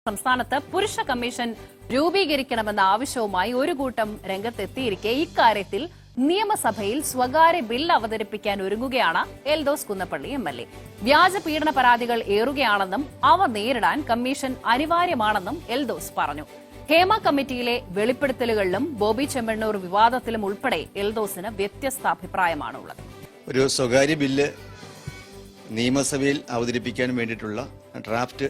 സംസ്ഥാനത്ത് പുരുഷ കമ്മീഷൻ രൂപീകരിക്കണമെന്ന ആവശ്യവുമായി ഒരു കൂട്ടം രംഗത്തെത്തിയിരിക്കെ ഇക്കാര്യത്തിൽ നിയമസഭയിൽ സ്വകാര്യ ബിൽ അവതരിപ്പിക്കാൻ ഒരുങ്ങുകയാണ് എൽദോസ് കുന്നപ്പള്ളി എംഎൽഎ. വ്യാജ പീഡന പരാതികൾ ഏറുകയാണെന്നും അവ നേരിടാൻ കമ്മീഷൻ അനിവാര്യമാണെന്നും എൽദോസ് പറഞ്ഞു. ഹേമ കമ്മിറ്റിയിലെ വെളിപ്പെടുത്തലുകളിലും ബോബി ചെമ്മണ്ണൂർ വിവാദത്തിലും ഉൾപ്പെടെ എൽദോസിന് വ്യത്യസ്ത അഭിപ്രായമാണുള്ളത്. ഒരു സ്വകാര്യ ബില്ല് നിയമസഭയിൽ അവതരിപ്പിക്കാൻ വേണ്ടിയിട്ടുള്ള ഡ്രാഫ്റ്റ്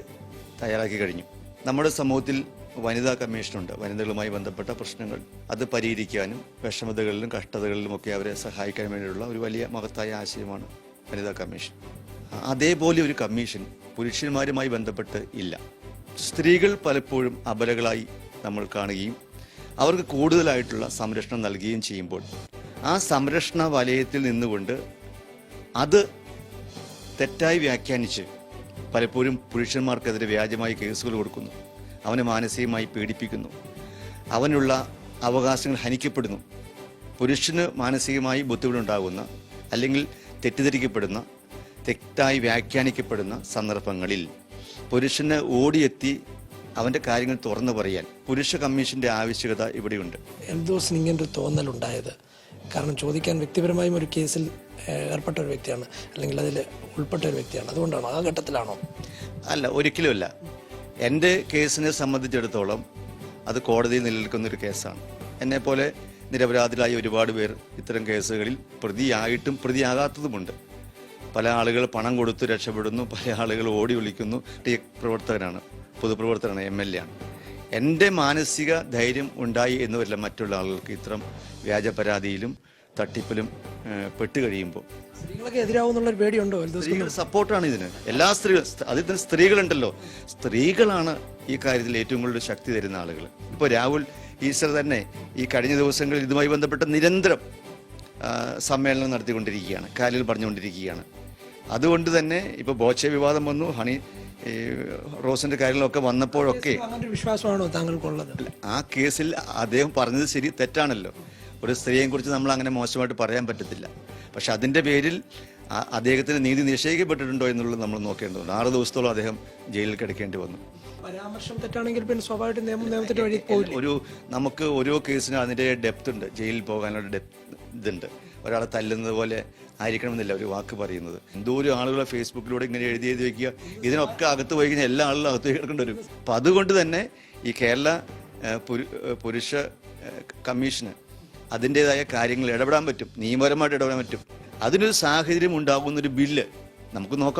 തയ്യാറാക്കി കഴിഞ്ഞു. നമ്മുടെ സമൂഹത്തിൽ വനിതാ കമ്മീഷനുണ്ട്. വനിതകളുമായി ബന്ധപ്പെട്ട പ്രശ്നങ്ങൾ അത് പരിഹരിക്കാനും വിഷമതകളിലും കഷ്ടതകളിലുമൊക്കെ അവരെ സഹായിക്കാൻ വേണ്ടിയുള്ള ഒരു വലിയ മഹത്തായ ആശയമാണ് വനിതാ കമ്മീഷൻ. അതേപോലെ ഒരു കമ്മീഷൻ പുരുഷന്മാരുമായി ബന്ധപ്പെട്ട് ഇല്ല. സ്ത്രീകൾ പലപ്പോഴും അബലകളായി നമ്മൾ കാണുകയും അവർക്ക് കൂടുതലായിട്ടുള്ള സംരക്ഷണം നൽകുകയും ചെയ്യുമ്പോൾ ആ സംരക്ഷണ വലയത്തിൽ നിന്നുകൊണ്ട് അത് തെറ്റായി വ്യാഖ്യാനിച്ച് പലപ്പോഴും പുരുഷന്മാർക്കെതിരെ വ്യാജമായി കേസുകൾ കൊടുക്കുന്നു, അവനെ മാനസികമായി പീഡിപ്പിക്കുന്നു, അവനുള്ള അവകാശങ്ങൾ ഹനിക്കപ്പെടുന്നു. പുരുഷന് മാനസികമായി ബുദ്ധിമുട്ടുണ്ടാകുന്ന അല്ലെങ്കിൽ തെറ്റിദ്ധരിക്കപ്പെടുന്ന തെറ്റായി വ്യാഖ്യാനിക്കപ്പെടുന്ന സന്ദർഭങ്ങളിൽ പുരുഷന് ഓടിയെത്തി അവൻ്റെ കാര്യങ്ങൾ തുറന്നു പറയാൻ പുരുഷ കമ്മീഷന്റെ ആവശ്യകത ഇവിടെയുണ്ട്. എൽദോസിന് ഇങ്ങനൊരു തോന്നലുണ്ടായത് കാരണം ചോദിക്കാൻ വ്യക്തിപരമായും ഒരു കേസിൽ ഏർപ്പെട്ട ഒരു വ്യക്തിയാണ്, അല്ലെങ്കിൽ അതിൽ ഉൾപ്പെട്ട ഒരു വ്യക്തിയാണ്. അതുകൊണ്ടാണോ, ആ ഘട്ടത്തിലാണോ? അല്ല, ഒരിക്കലുമല്ല. എൻ്റെ കേസിനെ സംബന്ധിച്ചിടത്തോളം അത് കോടതിയിൽ നിലനിൽക്കുന്നൊരു കേസാണ്. എന്നെപ്പോലെ നിരപരാധികളായ ഒരുപാട് പേർ ഇത്തരം കേസുകളിൽ പ്രതിയായിട്ടും പ്രതിയാകാത്തതുമുണ്ട്. പല ആളുകൾ പണം കൊടുത്ത് രക്ഷപ്പെടുന്നു, പല ആളുകൾ ഓടി ഒളിക്കുന്നു. പ്രവർത്തകനാണ്, പൊതുപ്രവർത്തകനാണ്, MLA ആണ്. എൻ്റെ മാനസിക ധൈര്യം ഉണ്ടായി എന്ന് വരില്ല മറ്റുള്ള ആളുകൾക്ക് ഇത്തരം വ്യാജ പരാതിയിലും തട്ടിപ്പിലും പെട്ടുകഴിയുമ്പോൾ. സ്ത്രീകളൊക്കെ എതിരാവുന്നുള്ള പേടിയുണ്ടോ? സ്ത്രീകളുടെ സപ്പോർട്ടാണ് ഇതിന്. എല്ലാ അതിൽ തന്നെ സ്ത്രീകളുണ്ടല്ലോ. സ്ത്രീകളാണ് ഈ കാര്യത്തിൽ ഏറ്റവും കൂടുതൽ ശക്തി തരുന്ന ആളുകൾ. ഇപ്പോൾ രാഹുൽ ഈശ്വർ തന്നെ ഈ കഴിഞ്ഞ ദിവസങ്ങളിൽ ഇതുമായി ബന്ധപ്പെട്ട് നിരന്തരം സമ്മേളനം നടത്തിക്കൊണ്ടിരിക്കുകയാണ്, കാര്യങ്ങൾ പറഞ്ഞുകൊണ്ടിരിക്കുകയാണ്. അതുകൊണ്ട് തന്നെ ഇപ്പോൾ ബോച്ചെ വിവാദം വന്നു, ഹണി റോസിന്റെ കാര്യങ്ങളൊക്കെ വന്നപ്പോഴൊക്കെ വിശ്വാസമാണോ താങ്കൾക്കുള്ളത്? ആ കേസിൽ അദ്ദേഹം പറഞ്ഞത് ശരി തെറ്റാണല്ലോ. ഒരു സ്ത്രീയെ കുറിച്ച് നമ്മൾ അങ്ങനെ മോശമായിട്ട് പറയാൻ പറ്റത്തില്ല. പക്ഷെ അതിന്റെ പേരിൽ അദ്ദേഹത്തിന് നീതി നിഷേധിക്കപ്പെട്ടിട്ടുണ്ടോ എന്നുള്ളത് നമ്മൾ നോക്കേണ്ടതുണ്ട്. 6 ദിവസത്തോളം അദ്ദേഹം ജയിലിൽ കിടക്കേണ്ടി വന്നു. പരാമർശം തെറ്റാണെങ്കിൽ പിന്നെ സ്വാഭാവികമായിട്ടും നിയമത്തിന്റെ വഴി പോകില്ല. നമുക്ക് ഓരോ കേസിനും അതിന്റെ ഡെപ്ത് ഉണ്ട്, ജയിലിൽ പോകാനുള്ള ഇതുണ്ട്. ഒരാളെ തല്ലുന്നത് പോലെ ആയിരിക്കണമെന്നില്ല ഒരു വാക്ക് പറയുന്നത്. എന്തോരം ആളുകളെ ഫേസ്ബുക്കിലൂടെ ഇങ്ങനെ എഴുതി വയ്ക്കുക. ഇതിനൊക്കെ അകത്ത് പോയി കഴിഞ്ഞാൽ എല്ലാ ആളുകളും അകത്ത് കിടക്കേണ്ടി വരും. അപ്പം അതുകൊണ്ട് തന്നെ ഈ കേരള പുരുഷ കമ്മീഷന് അതിൻ്റെതായ കാര്യങ്ങൾ ഇടപെടാൻ പറ്റും, നിയമപരമായിട്ട് ഇടപെടാൻ പറ്റും. അതിനൊരു സാഹചര്യം ഉണ്ടാകുന്നൊരു ബില്ല് നമുക്ക് നോക്കാം.